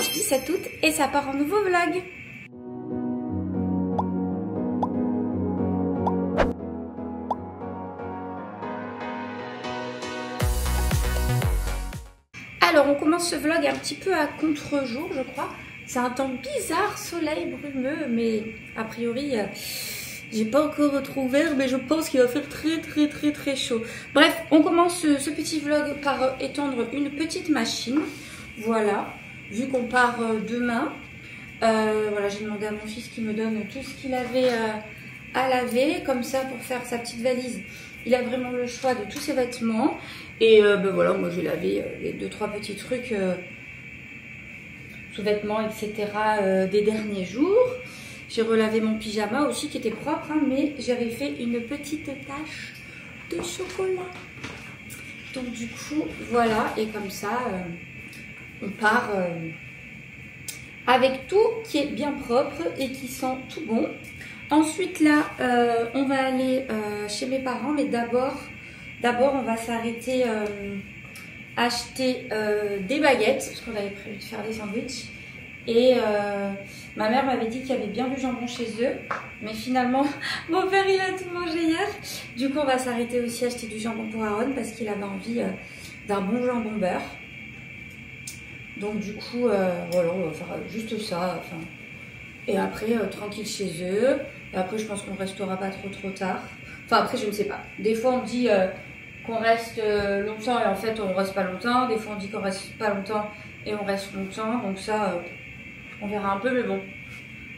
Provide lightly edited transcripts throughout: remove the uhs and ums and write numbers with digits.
dimanche 17 août et ça part en nouveau vlog. Alors on commence ce vlog un petit peu à contre-jour je crois. C'est un temps bizarre, soleil brumeux, mais a priori j'ai pas encore retrouvé, mais je pense qu'il va faire très chaud. Bref, on commence ce petit vlog par étendre une petite machine. Voilà, vu qu'on part demain. Voilà, j'ai demandé à mon fils qu'il me donne tout ce qu'il avait à laver, comme ça pour faire sa petite valise. Il a vraiment le choix de tous ses vêtements. Et ben voilà, moi j'ai lavé les 2-3 petits trucs, sous-vêtements, etc. Des derniers jours. J'ai relavé mon pyjama aussi qui était propre, hein, mais j'avais fait une petite tache de chocolat. Donc du coup, voilà, et comme ça, on part avec tout qui est bien propre et qui sent tout bon. Ensuite là, on va aller chez mes parents, mais d'abord on va s'arrêter acheter des baguettes, parce qu'on avait prévu de faire des sandwichs. Et ma mère m'avait dit qu'il y avait bien du jambon chez eux, mais finalement mon père il a tout mangé hier. Du coup on va s'arrêter aussi acheter du jambon pour Aaron parce qu'il avait envie d'un bon jambon beurre. Donc du coup voilà, on va faire juste ça. Enfin, et après tranquille chez eux. Et après je pense qu'on restera pas trop tard. Enfin après je ne sais pas. Des fois on dit qu'on reste longtemps et en fait on reste pas longtemps. Des fois on dit qu'on reste pas longtemps et on reste longtemps. Donc ça on verra un peu, mais bon,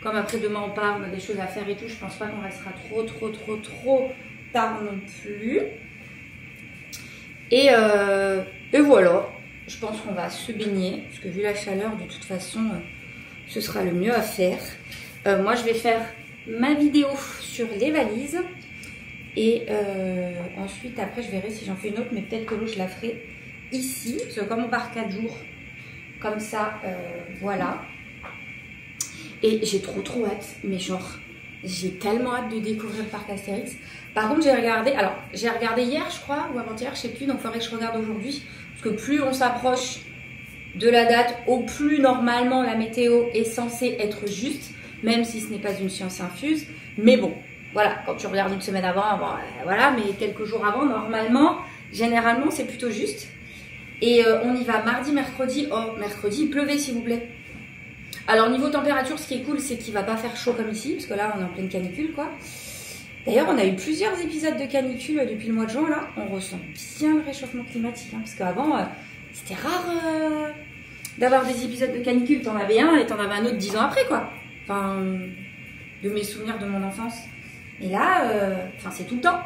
comme après demain on part, on a des choses à faire et tout, je pense pas qu'on restera trop tard non plus. Et voilà, je pense qu'on va se baigner, parce que vu la chaleur, de toute façon, ce sera le mieux à faire. Moi je vais faire ma vidéo sur les valises, et ensuite après je verrai si j'en fais une autre, mais peut-être que l'autre je la ferai ici, parce que comme on part 4 jours, comme ça, voilà. Et j'ai trop hâte, mais genre, j'ai tellement hâte de découvrir le parc Astérix. Par contre, j'ai regardé hier, je crois, ou avant-hier, je sais plus, donc il faudrait que je regarde aujourd'hui. Parce que plus on s'approche de la date, au plus normalement la météo est censée être juste, même si ce n'est pas une science infuse. Mais bon, voilà, quand tu regardes une semaine avant, bon, voilà, mais quelques jours avant, normalement, généralement, c'est plutôt juste. Et on y va mardi, mercredi. Oh, mercredi, il pleuvait, s'il vous plaît. Alors niveau température, ce qui est cool, c'est qu'il va pas faire chaud comme ici, parce que là on est en pleine canicule quoi. D'ailleurs on a eu plusieurs épisodes de canicule depuis le mois de juin là. On ressent bien le réchauffement climatique, hein, parce qu'avant c'était rare d'avoir des épisodes de canicule. T'en avais un et t'en avais un autre 10 ans après quoi. Enfin, de mes souvenirs de mon enfance. Et là, enfin c'est tout le temps.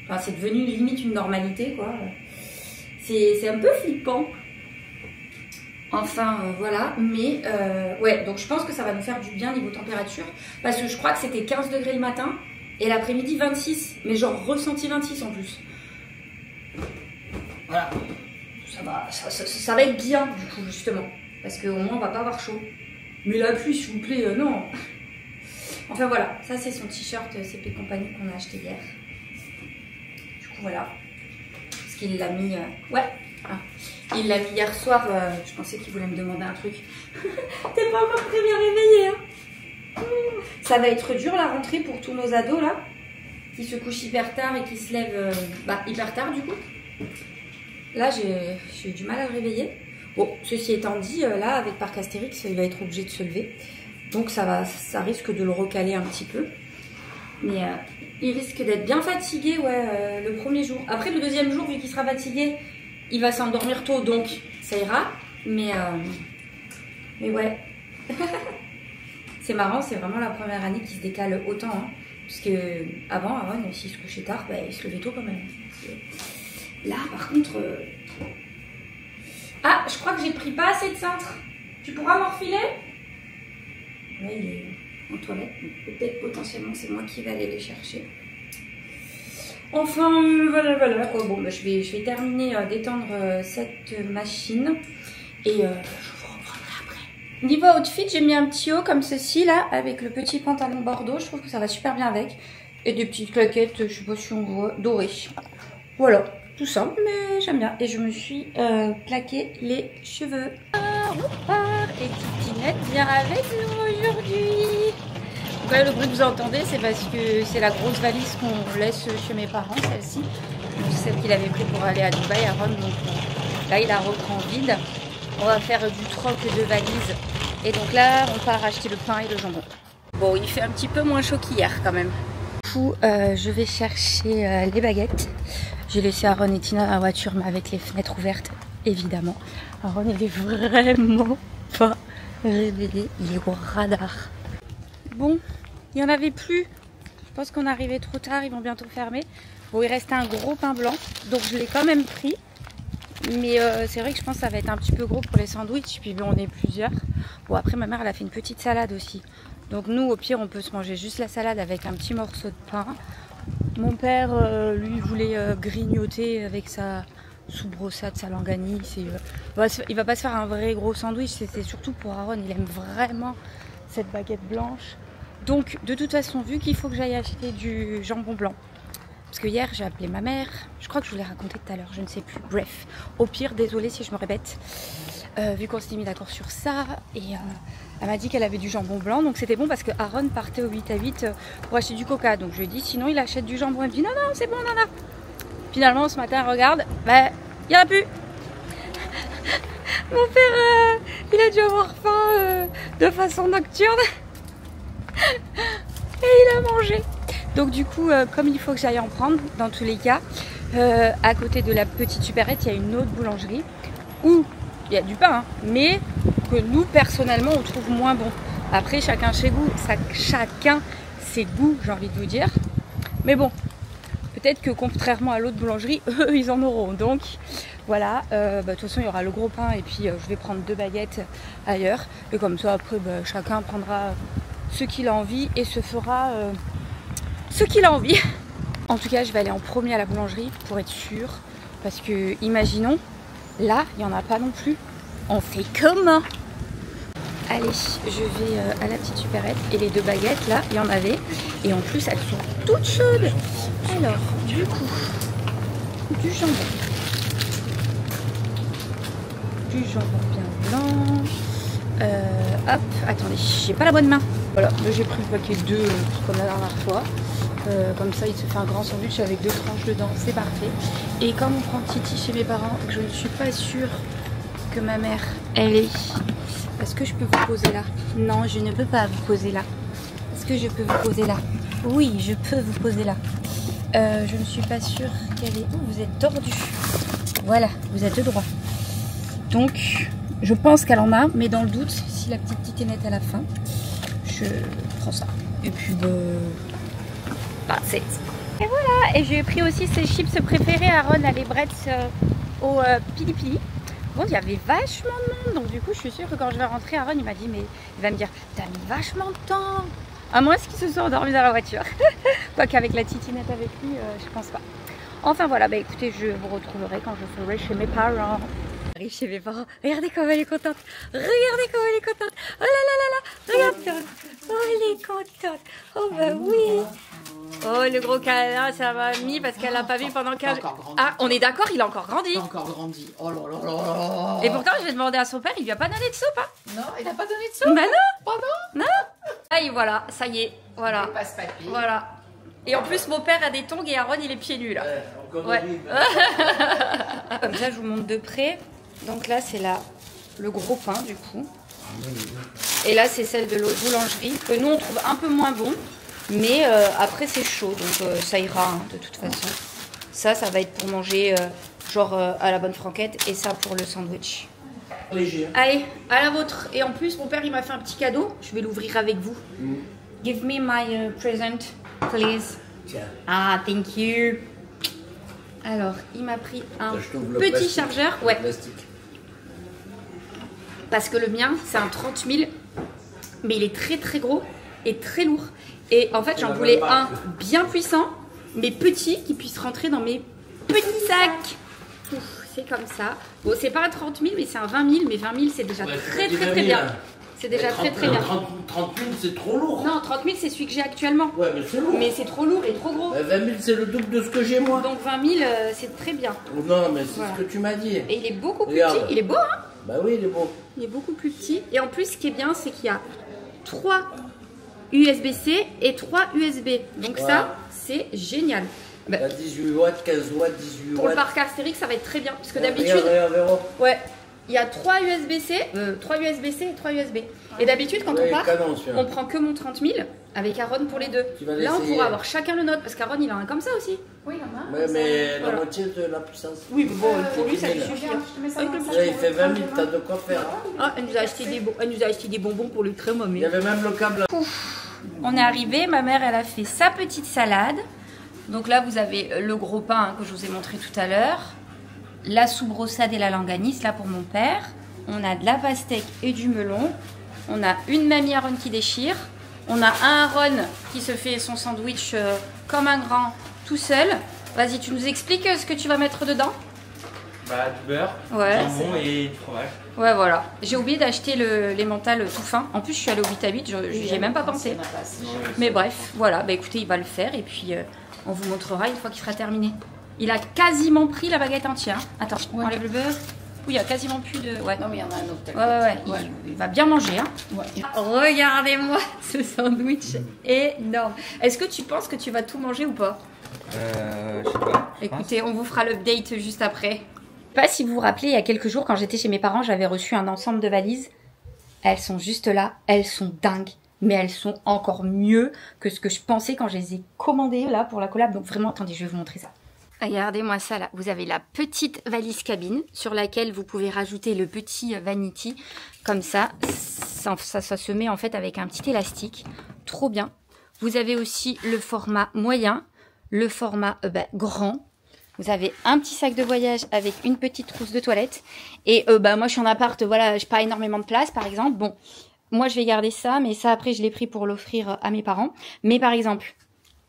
Enfin, c'est devenu limite une normalité quoi. C'est un peu flippant. Enfin voilà, mais ouais, donc je pense que ça va nous faire du bien niveau température, parce que je crois que c'était 15 degrés le matin et l'après-midi 26, mais genre ressenti 26 en plus. Voilà, ça va être bien du coup justement, parce qu'au moins on va pas avoir chaud. Mais la pluie s'il vous plaît, non. Enfin voilà, ça c'est son t-shirt CP Compagnie qu'on a acheté hier. Du coup voilà, parce qu'il l'a mis, ouais. Ah. Il l'a mis hier soir, je pensais qu'il voulait me demander un truc. T'es pas encore très bien réveillée, hein. Ça va être dur la rentrée pour tous nos ados là, qui se couchent hyper tard et qui se lèvent hyper tard du coup. Là j'ai eu du mal à le réveiller. Bon, ceci étant dit, là avec Parc Astérix, il va être obligé de se lever. Donc ça risque de le recaler un petit peu. Mais il risque d'être bien fatigué, ouais, le premier jour. Après le deuxième jour, vu qu'il sera fatigué, il va s'endormir tôt, donc ça ira. Mais ouais. C'est marrant, c'est vraiment la première année qui se décale autant. Hein, parce que avant, Aaron, s'il se couchait tard, il se levait tôt quand même. Là, par contre... Ah, je crois que j'ai pris pas assez de cintre. Tu pourras m'en refiler? Là, il est en toilette. Peut-être potentiellement, c'est moi qui vais aller les chercher. Enfin, voilà. Oh, bon, je vais terminer d'étendre cette machine et je vous reprendrai après. Niveau outfit, j'ai mis un petit haut comme ceci là, avec le petit pantalon bordeaux. Je trouve que ça va super bien avec. Et des petites claquettes, je sais pas si on voit, dorées. Voilà, tout simple, mais j'aime bien. Et je me suis plaqué les cheveux. on part. Et Titinette vient avec nous aujourd'hui. Donc là, le bruit que vous entendez, c'est parce que c'est la grosse valise qu'on laisse chez mes parents, celle-ci. Celle qu'il avait pris pour aller à Dubaï, à Rome. Donc là, il la reprend vide. On va faire du troc de valises. Et donc là, on part acheter le pain et le jambon. Bon, il fait un petit peu moins chaud qu'hier quand même. Du coup, je vais chercher les baguettes. J'ai laissé Aaron et Tina dans la voiture, mais avec les fenêtres ouvertes, évidemment. Aaron, il est vraiment pas réveillé. Il est au radar. Bon, il n'y en avait plus. Je pense qu'on arrivait trop tard, ils vont bientôt fermer. Bon, il restait un gros pain blanc, donc je l'ai quand même pris. Mais c'est vrai que je pense que ça va être un petit peu gros pour les sandwichs, puis on est plusieurs. Bon, après ma mère, elle a fait une petite salade aussi. Donc nous, au pire, on peut se manger juste la salade avec un petit morceau de pain. Mon père, lui, voulait grignoter avec sa soubrossade, sa langanise. Il va pas se faire un vrai gros sandwich, c'est surtout pour Aaron, il aime vraiment cette baguette blanche. Donc, de toute façon, vu qu'il faut que j'aille acheter du jambon blanc, parce que hier, j'ai appelé ma mère, je crois que je vous l'ai raconté tout à l'heure, je ne sais plus. Bref, au pire, désolée si je me répète, vu qu'on s'est mis d'accord sur ça, et elle m'a dit qu'elle avait du jambon blanc, donc c'était bon parce que Aaron partait au 8 à 8 pour acheter du coca, donc je lui ai dit sinon il achète du jambon. Elle me dit non, non, c'est bon, non, non. Finalement, ce matin, regarde, bah, il n'y en a plus. Mon père, il a dû avoir faim de façon nocturne, et il a mangé. Donc du coup, comme il faut que j'aille en prendre, dans tous les cas, à côté de la petite supérette, il y a une autre boulangerie où il y a du pain, hein, mais que nous, personnellement, on trouve moins bon. Après, chacun ses goûts, chacun ses goûts, j'ai envie de vous dire. Mais bon, peut-être que contrairement à l'autre boulangerie, eux, ils en auront. Donc voilà, de toute façon, il y aura le gros pain et puis je vais prendre 2 baguettes ailleurs. Et comme ça, après, chacun prendra ce qu'il a envie et se fera ce qu'il a envie. En tout cas, je vais aller en premier à la boulangerie pour être sûre. Parce que, imaginons, là, il n'y en a pas non plus. On fait comment? Allez, je vais à la petite supérette. Et les 2 baguettes, là, il y en avait. Et en plus, elles sont toutes chaudes. Alors, du coup, du jambon. Du jambon bien blanc. Hop, attendez, j'ai pas la bonne main. Voilà, j'ai pris le paquet 2 comme la dernière fois. Comme ça, il se fait un grand sandwich avec 2 tranches dedans, c'est parfait. Et comme on prend Titi chez mes parents, je ne suis pas sûre que ma mère, elle est. Est-ce que je peux vous poser là? Non, je ne peux pas vous poser là. Est-ce que je peux vous poser là? Oui, je peux vous poser là. Je ne suis pas sûre qu'elle est. Oh, vous êtes tordu. Voilà, vous êtes droit. Donc, je pense qu'elle en a, mais dans le doute, si la petite Titinette à la fin, je prends ça. Et puis, c'est. Et voilà, et j'ai pris aussi ses chips préférés à Aaron, les Bretts au Pili Pili. Bon, il y avait vachement de monde, donc du coup, je suis sûre que quand je vais rentrer, Aaron, il m'a dit, mais il va me dire, t'as mis vachement de temps. À moins qu'ils se sont endormis dans la voiture. Quoi qu'avec la Titinette avec lui, je pense pas. Enfin voilà, bah écoutez, je vous retrouverai quand je serai chez mes parents. J'arrive chez mes parents. Regardez comme elle est contente. Regardez comme elle est contente. Oh là là là là. Regarde. Oh, elle est contente. Oh bah oui. Oh, le gros câlin, ça m'a mis parce qu'elle l'a pas vu pendant 15 jours. Ah, on est d'accord, il a encore grandi. Il a encore grandi. Oh là là là là. Et pourtant, je vais demander à son père, il lui a pas donné de soupe, hein. Non, il n'a pas donné de soupe. Bah non. Pardon. Non. Ah, et voilà, ça y est. Voilà. Il passe papier. Voilà. Et en plus, mon père a des tongs et Aaron, il est pieds nus là. Ouais. Comme ça, je vous montre de près. Donc là, c'est le gros pain du coup. Et là, c'est celle de l'autre boulangerie que nous, on trouve un peu moins bon. Mais après, c'est chaud, donc ça ira hein, de toute façon. Ça va être pour manger genre à la bonne franquette et ça pour le sandwich. Léger. Allez, à la vôtre. Et en plus, mon père, il m'a fait un petit cadeau. Je vais l'ouvrir avec vous. Give me my present, please. Tiens. Ah, thank you. Alors, il m'a pris un petit chargeur. Ouais. Plastique. Parce que le mien, c'est un 30 000. Mais il est très très gros et très lourd. Et en fait, j'en voulais un bien puissant, mais petit, qui puisse rentrer dans mes petits sacs. C'est comme ça. Bon, c'est pas un 30 000, mais c'est un 20 000. Mais 20 000, c'est déjà très bien. C'est déjà très bien. 30 000, c'est trop lourd. Non, 30 000, c'est celui que j'ai actuellement. Ouais, mais c'est lourd. Mais c'est trop lourd et trop gros. 20 000, c'est le double de ce que j'ai moi. Donc 20 000, c'est très bien. Non, mais c'est ce que tu m'as dit. Et il est beaucoup plus Regarde. petit. Il est beau, hein? Bah oui, il est beau. Il est beaucoup plus petit. Et en plus, ce qui est bien, c'est qu'il y a 3 USB-C et 3 USB. Donc Ouais. ça, c'est génial. Bah, 18 watts, 15 watts, 18 Pour le watts. parc Astérix, ça va être très bien. Parce que Regarde, d'habitude, Véro. ouais, il y a 3 USB-C et 3 USB. Et d'habitude, quand Ouais, on part, canon, celui-là. on prend que mon 30 000 avec Aaron pour les deux. Tu vas Là, on l'essayer. pourra avoir chacun le nôtre. Parce qu'Aaron, il en a un comme ça aussi. Oui, il y en a. Ouais, mais la Voilà. moitié de la puissance. Oui, bon, pour lui, ça lui Là. suffit. Regarde, je te mets ça dans le sac. Là, il fait 20 000, t'as de quoi faire. Ah, elle nous a acheté des bonbons pour le crème, Il mais... y avait même le câble. On est arrivé, ma mère elle a fait sa petite salade. Donc là vous avez le gros pain hein, que je vous ai montré tout à l'heure. La soubrossade et la langanisse là pour mon père. On a de la pastèque et du melon. On a une mamie Aaron qui déchire. On a un Aaron qui se fait son sandwich comme un grand tout seul. Vas-y, tu nous expliques ce que tu vas mettre dedans? Bah, du beurre, Ouais. du jambon et du fromage. Ouais, voilà. J'ai oublié d'acheter l'emmental tout fin. En plus, je suis allée au 8 à 8, j'y ai même pas pensé. Mais bref, voilà. Bah écoutez, il va le faire et puis on vous montrera une fois qu'il sera terminé. Il a quasiment pris la baguette entière. Attends, on enlève le beurre. Oui, il y a quasiment plus de... Ouais. Non, mais il y en a un autre. Ouais. Il va bien manger. Hein. Ouais. Regardez-moi ce sandwich énorme. Est-ce que tu penses que tu vas tout manger ou pas? Je sais pas. Écoutez, on vous fera l'update juste après. Je sais pas si vous vous rappelez, il y a quelques jours, quand j'étais chez mes parents, j'avais reçu un ensemble de valises. Elles sont juste là, elles sont dingues. Mais elles sont encore mieux que ce que je pensais quand je les ai commandées là pour la collab. Donc vraiment, attendez, je vais vous montrer ça. Regardez-moi ça là. Vous avez la petite valise cabine sur laquelle vous pouvez rajouter le petit vanity. Comme ça se met en fait avec un petit élastique. Trop bien. Vous avez aussi le format moyen, le format grand. Vous avez un petit sac de voyage avec une petite trousse de toilette. Et moi, je suis en appart, voilà, j'ai pas énormément de place, par exemple. Bon, moi, je vais garder ça, mais ça, après, je l'ai pris pour l'offrir à mes parents. Mais par exemple,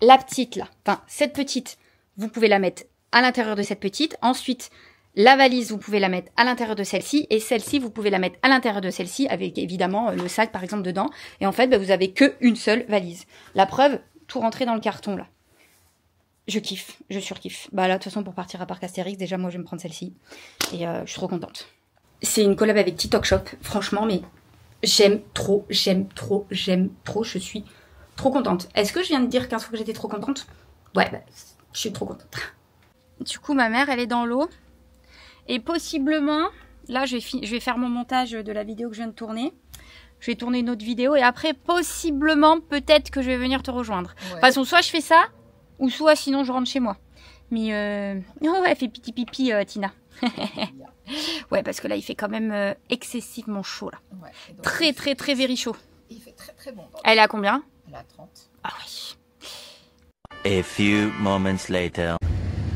la petite, là, enfin, cette petite, vous pouvez la mettre à l'intérieur de cette petite. Ensuite, la valise, vous pouvez la mettre à l'intérieur de celle-ci. Et celle-ci, vous pouvez la mettre à l'intérieur de celle-ci, avec évidemment le sac, par exemple, dedans. Et en fait, vous avez qu'une seule valise. La preuve, tout rentré dans le carton, là. Je kiffe, je surkiffe. Bah là, de toute façon, pour partir à Parc Astérix, déjà, moi, je vais me prendre celle-ci. Et je suis trop contente. C'est une collab avec TikTok Shop, franchement, mais j'aime trop. Je suis trop contente. Est-ce que je viens de dire 15 fois que j'étais trop contente? Ouais, je suis trop contente. Du coup, ma mère, elle est dans l'eau. Et possiblement, là, je vais faire mon montage de la vidéo que je viens de tourner. Je vais tourner une autre vidéo. Et après, possiblement, peut-être que je vais venir te rejoindre. Ouais. De toute façon, soit je fais ça, ou soit sinon je rentre chez moi. Mais oh ouais, elle fait pipi Tina. Ouais, parce que là il fait quand même excessivement chaud là. Ouais, très very chaud. Il fait très bon. Elle est à combien? Elle est à 30. Ah oui. A few moments later.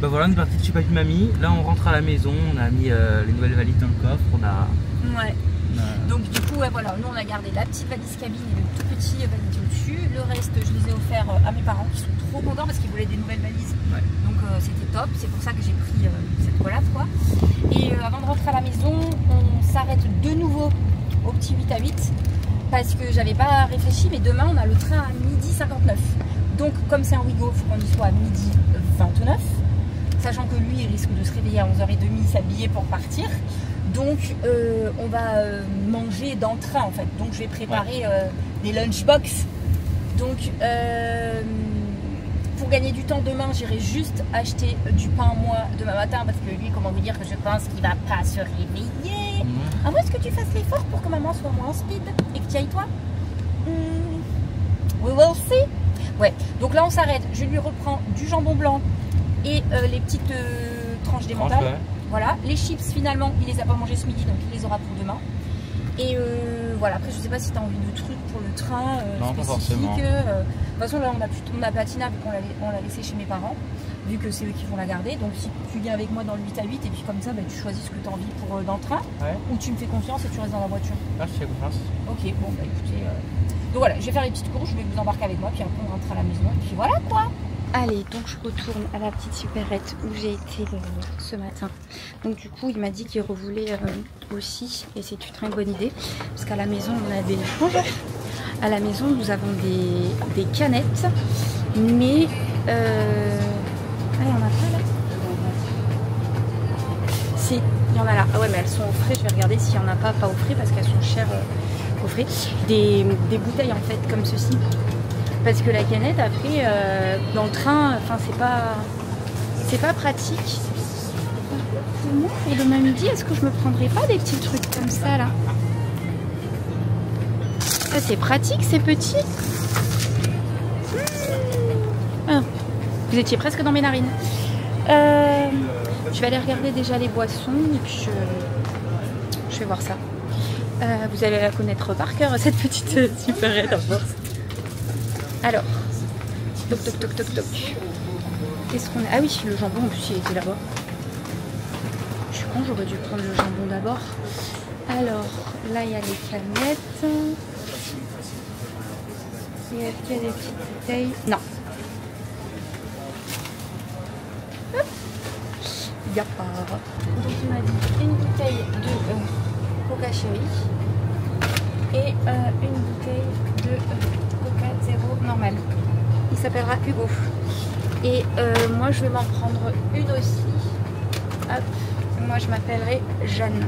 Bah voilà, on est parti de chez Papy Mamie. Là on rentre à la maison, on a mis les nouvelles valises dans le coffre, Ouais. Donc du coup, ouais, voilà, nous on a gardé la petite valise cabine et le tout petit valise au-dessus. Le reste, je les ai offerts à mes parents qui sont trop contents parce qu'ils voulaient des nouvelles valises. Ouais. Donc c'était top, c'est pour ça que j'ai pris cette collab quoi. Et avant de rentrer à la maison, on s'arrête de nouveau au petit 8 à 8 parce que j'avais pas réfléchi, mais demain on a le train à 12h59. Donc comme c'est un Ouigo, il faut qu'on y soit à 12h29. Sachant que lui, il risque de se réveiller à 11h30, s'habiller pour partir. Donc, on va manger dans le train, en fait. Donc, je vais préparer des lunchbox. Donc, pour gagner du temps demain, j'irai juste acheter du pain, moi, demain matin. Parce que lui, comment vous dire que je pense qu'il va pas se réveiller. À moins que tu fasses l'effort pour que maman soit moins speed et que tu ailles toi. We will see. Ouais, donc là, on s'arrête. Je lui reprends du jambon blanc et les petites tranches d'émental. Ouais. Voilà, les chips finalement il les a pas mangés ce midi donc il les aura pour demain. Et voilà, après je sais pas si tu as envie de trucs pour le train non, spécifique. Pas forcément. De toute façon là on a Patina vu qu'on l'a laissé chez mes parents, vu que c'est eux qui vont la garder. Donc si tu viens avec moi dans le 8 à 8 et puis comme ça tu choisis ce que tu as envie pour dans le train, ou tu me fais confiance et tu restes dans la voiture. Ah, je fais confiance. Ok, bon bah écoutez, donc voilà, je vais faire les petites courses, je vais vous embarquer avec moi puis après on rentre à la maison et puis voilà quoi. Allez, donc je retourne à la petite supérette où j'ai été ce matin. Donc du coup, il m'a dit qu'il revoulait aussi, et c'est une très bonne idée, parce qu'à la maison, on a des... Bonjour. À la maison, nous avons des canettes, mais... Allez, on a pas là. Si, il y en a là. Ah ouais, mais elles sont au frais. Je vais regarder s'il n'y en a pas au frais parce qu'elles sont chères au frais. Des bouteilles en fait comme ceci. Parce que la canette après dans le train, enfin c'est pas pratique. Pour moi, pour demain midi, est-ce que je me prendrais pas des petits trucs comme ça là? Ça c'est pratique, c'est petit. Ah, vous étiez presque dans mes narines. Je vais aller regarder déjà les boissons et puis je vais voir ça. Vous allez la connaître par cœur cette petite supérette à force. Alors, toc toc toc toc toc. Qu'est-ce qu'on a? Ah oui, le jambon en plus il était là-bas. Je suis con, j'aurais dû prendre le jambon d'abord. Alors, là il y a les canettes. Et est-ce qu'il y a des petites bouteilles? Non. Hop. Il n'y a pas. Donc il m'a dit une bouteille de Coca Chéri et une bouteille de Coca Zéro normal. Il s'appellera Hugo. Et moi je vais m'en prendre une aussi. Hop. Moi je m'appellerai Jeanne.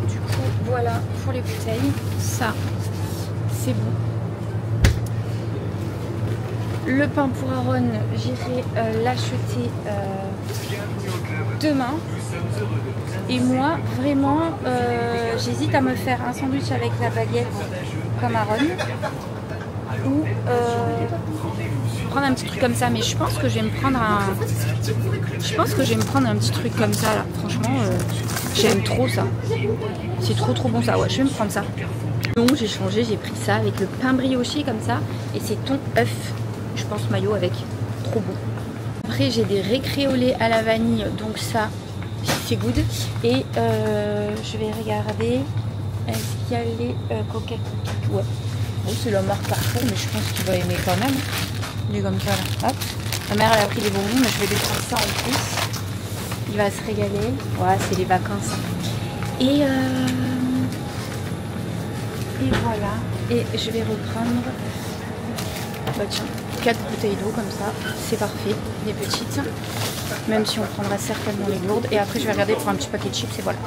Du coup voilà pour les bouteilles. Ça c'est bon. Le pain pour Aaron, j'irai l'acheter demain. Et moi, vraiment, j'hésite à me faire un sandwich avec la baguette comme Aaron. Ou prendre un petit truc comme ça. Mais je pense que je vais me prendre un petit truc comme ça là. Franchement, j'aime trop ça. C'est trop bon ça. Ouais, je vais me prendre ça. Donc j'ai changé, j'ai pris ça avec le pain brioché comme ça. Et c'est thon œuf. Je pense maillot avec, trop beau. Après j'ai des récréolés à la vanille, donc ça c'est good. Et je vais regarder, est-ce qu'il y a les coca cookies? Ouais, bon, c'est la marque Carrefour, mais je pense qu'il va aimer quand même. Il est comme ça là, hop. Ma mère elle a pris des bonbons, mais je vais lui prendre ça en plus. Il va se régaler, ouais c'est les vacances. Et voilà, et je vais reprendre, bah tiens, 4 bouteilles d'eau comme ça, c'est parfait, des petites, même si on prendra certainement les lourdes. Et après je vais regarder pour un petit paquet de chips et voilà.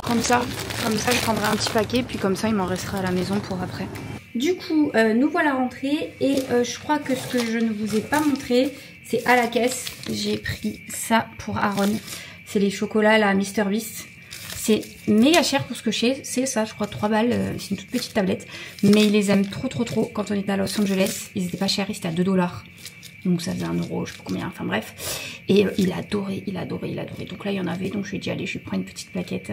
Comme ça je prendrai un petit paquet, puis comme ça il m'en restera à la maison pour après. Du coup, nous voilà rentrés et je crois que ce que je ne vous ai pas montré, c'est à la caisse, j'ai pris ça pour Aaron. C'est les chocolats là, Mr Beast. C'est méga cher pour ce que c'est ça, je crois 3 balles, c'est une toute petite tablette. Mais ils les aiment trop. Quand on était à Los Angeles, ils étaient pas chers, ils étaient à 2 $. Donc ça faisait 1 €, je sais pas combien, enfin bref. Et il adorait. Donc là il y en avait, donc je lui ai dit allez, je lui prends une petite plaquette,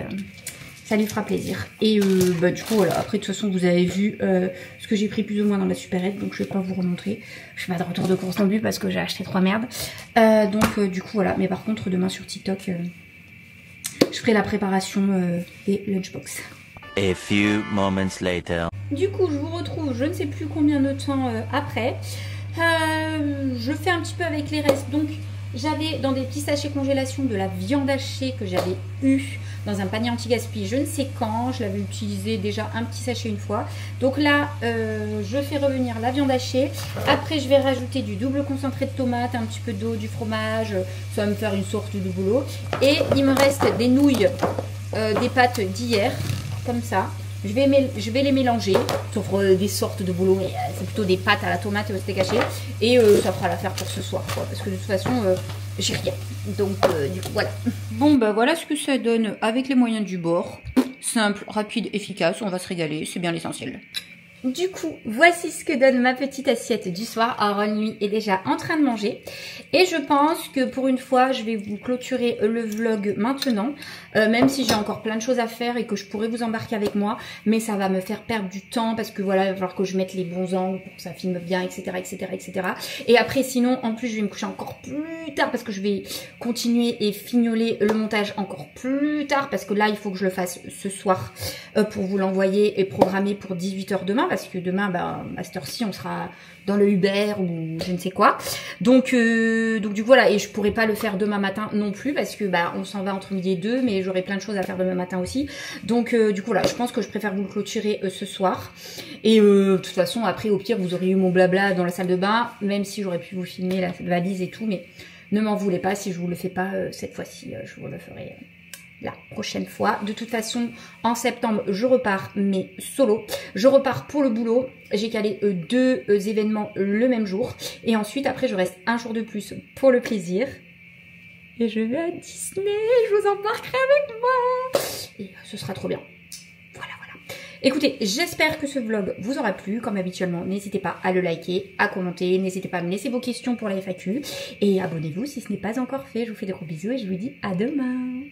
ça lui fera plaisir. Et bah du coup voilà, après de toute façon vous avez vu ce que j'ai pris plus ou moins dans la supérette, donc je vais pas vous remontrer. Je fais pas de retour de course non plus parce que j'ai acheté 3 merdes. Donc du coup voilà, mais par contre demain sur TikTok... je ferai la préparation des lunchbox. A few moments later. Du coup, je vous retrouve, je ne sais plus combien de temps après. Je fais un petit peu avec les restes. Donc, j'avais dans des petits sachets congélation de la viande hachée que j'avais eu dans un panier anti-gaspi. Je ne sais quand, je l'avais utilisé déjà un petit sachet une fois. Donc là, je fais revenir la viande hachée. Après, je vais rajouter du double concentré de tomate, un petit peu d'eau, du fromage. Ça va me faire une sorte de boulot. Et il me reste des nouilles, des pâtes d'hier, comme ça. Je vais les mélanger, sauf des sortes de boulots, mais c'est plutôt des pâtes à la tomate et au steak haché. Et ça fera l'affaire pour ce soir, quoi, parce que de toute façon, j'ai rien. Donc, du coup, voilà. Bon, bah voilà ce que ça donne avec les moyens du bord. Simple, rapide, efficace, on va se régaler, c'est bien l'essentiel. Du coup, voici ce que donne ma petite assiette du soir. Aaron, lui, est déjà en train de manger. Et je pense que pour une fois, je vais vous clôturer le vlog maintenant. Même si j'ai encore plein de choses à faire et que je pourrais vous embarquer avec moi. Mais ça va me faire perdre du temps parce que voilà, il va falloir que je mette les bons angles pour que ça filme bien, etc. Et après, sinon, en plus, je vais me coucher encore plus tard parce que je vais continuer et fignoler le montage encore plus tard. Parce que là, il faut que je le fasse ce soir pour vous l'envoyer et programmer pour 18 h demain. Parce que demain, bah, à cette heure-ci, on sera dans le Uber ou je ne sais quoi. Donc du coup, voilà. Et je pourrai pas le faire demain matin non plus parce que bah, on s'en va entre midi et 2, mais j'aurai plein de choses à faire demain matin aussi. Donc du coup, là, je pense que je préfère vous le clôturer ce soir. Et de toute façon, après, au pire, vous auriez eu mon blabla dans la salle de bain, même si j'aurais pu vous filmer la valise et tout. Mais ne m'en voulez pas si je vous le fais pas cette fois-ci. Je vous le ferai la prochaine fois. De toute façon, en septembre, je repars, mais solo. Je repars pour le boulot. J'ai calé 2 événements le même jour. Et ensuite, après, je reste un jour de plus pour le plaisir. Et je vais à Disney. Je vous embarquerai avec moi. Et ce sera trop bien. Voilà, voilà. Écoutez, j'espère que ce vlog vous aura plu. Comme habituellement, n'hésitez pas à le liker, à commenter. N'hésitez pas à me laisser vos questions pour la FAQ. Et abonnez-vous si ce n'est pas encore fait. Je vous fais des gros bisous et je vous dis à demain.